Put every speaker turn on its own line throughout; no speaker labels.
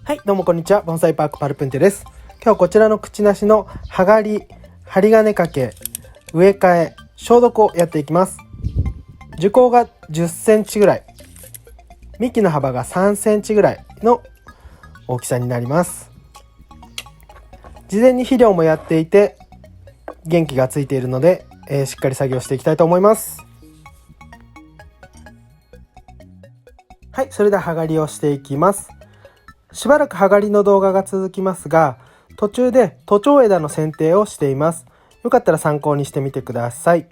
はい、どうもこんにちは。盆栽パークパルプンテです。今日はこちらの口なしの葉刈り、針金掛け、植え替え、消毒をやっていきます。樹高が10センチぐらい、幹の幅が3センチぐらいの大きさになります。事前に肥料もやっていて元気がついているので、しっかり作業していきたいと思います。はい、それでは葉刈りをしていきます。しばらく葉刈りの動画が続きますが、途中で徒長枝の剪定をしています。よかったら参考にしてみてください。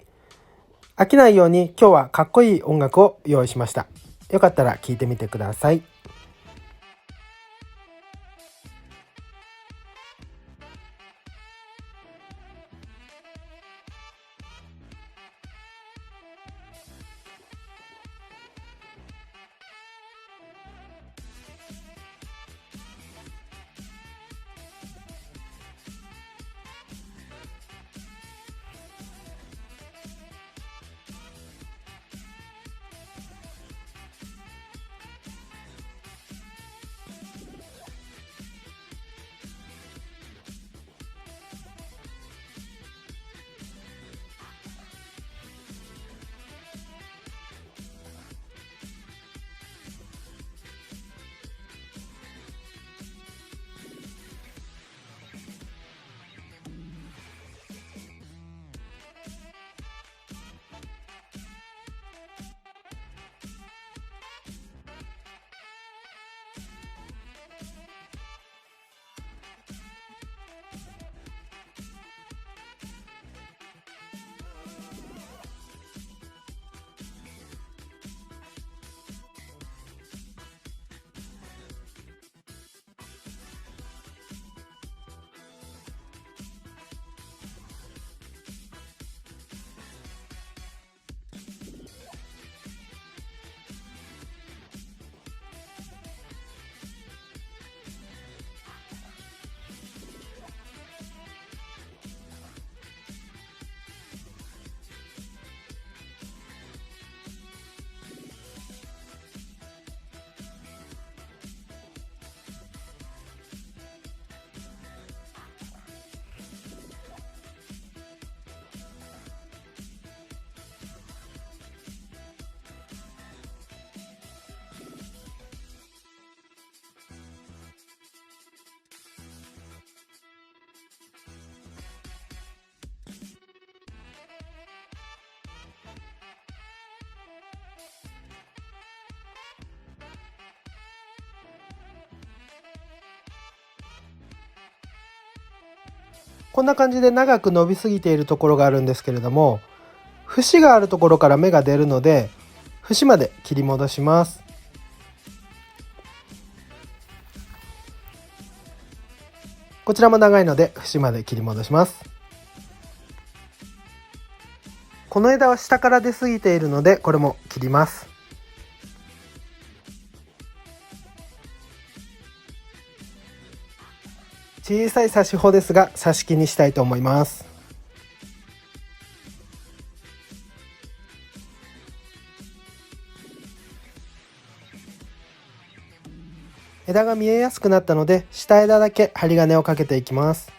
飽きないように今日はかっこいい音楽を用意しました。よかったら聴いてみてください。こんな感じで長く伸びすぎているところがあるんですけれども、節があるところから芽が出るので、節まで切り戻します。こちらも長いので節まで切り戻します。この枝は下から出すぎているので、これも切ります。小さい挿し穂ですが、挿し木にしたいと思います。枝が見えやすくなったので、下枝だけ針金をかけていきます。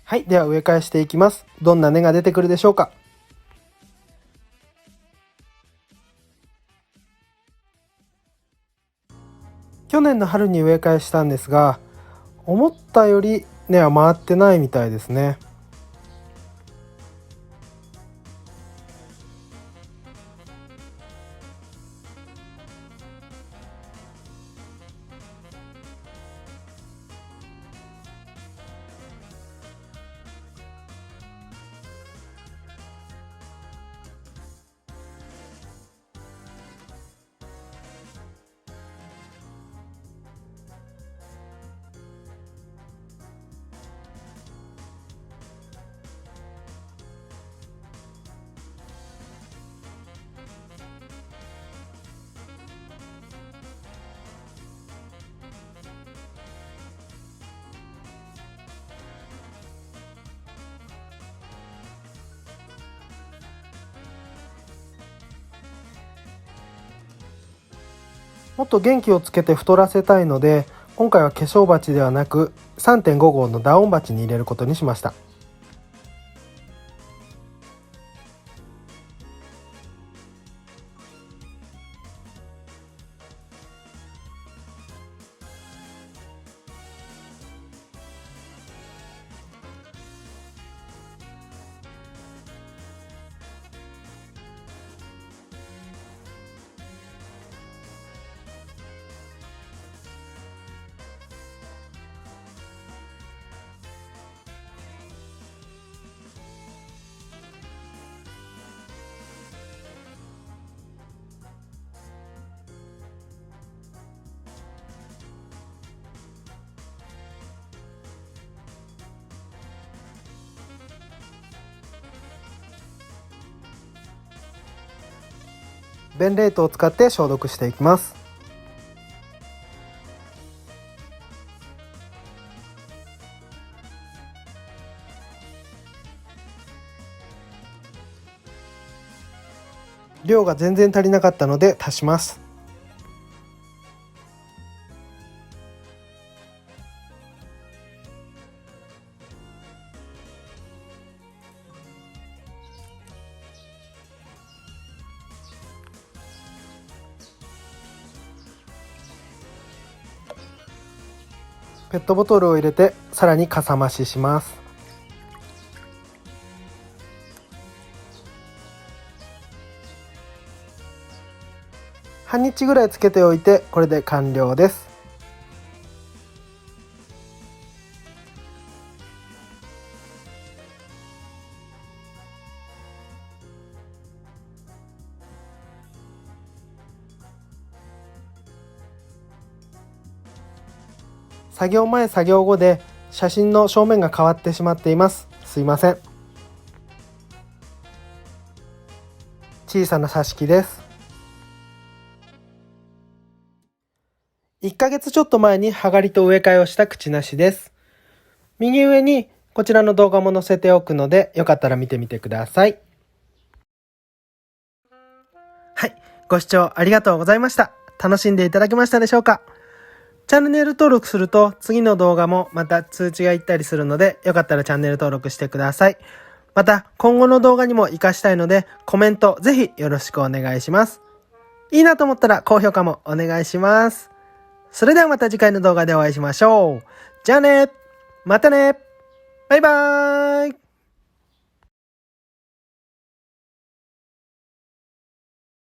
はい、では植え替えしていきます。どんな根が出てくるでしょうか。去年の春に植え替えしたんですが、思ったより根は回ってないみたいですね。もっと元気をつけて太らせたいので、今回は化粧鉢ではなく 3.5 号のダウン鉢に入れることにしました。ベンレートを使って消毒していきます。量が全然足りなかったので足します。ペットボトルを入れてさらにかさ増しします。半日ぐらいつけておいてこれで完了です。作業前作業後で写真の正面が変わってしまっています。すいません。小さな挿し木です。1ヶ月ちょっと前に葉刈りと植え替えをした口なしです。右上にこちらの動画も載せておくので、よかったら見てみてください。はい、ご視聴ありがとうございました。楽しんでいただけましたでしょうか。チャンネル登録すると次の動画もまた通知がいったりするので、よかったらチャンネル登録してください。また今後の動画にも活かしたいので、コメントぜひよろしくお願いします。いいなと思ったら高評価もお願いします。それではまた次回の動画でお会いしましょう。じゃあね。またね。バイバーイ。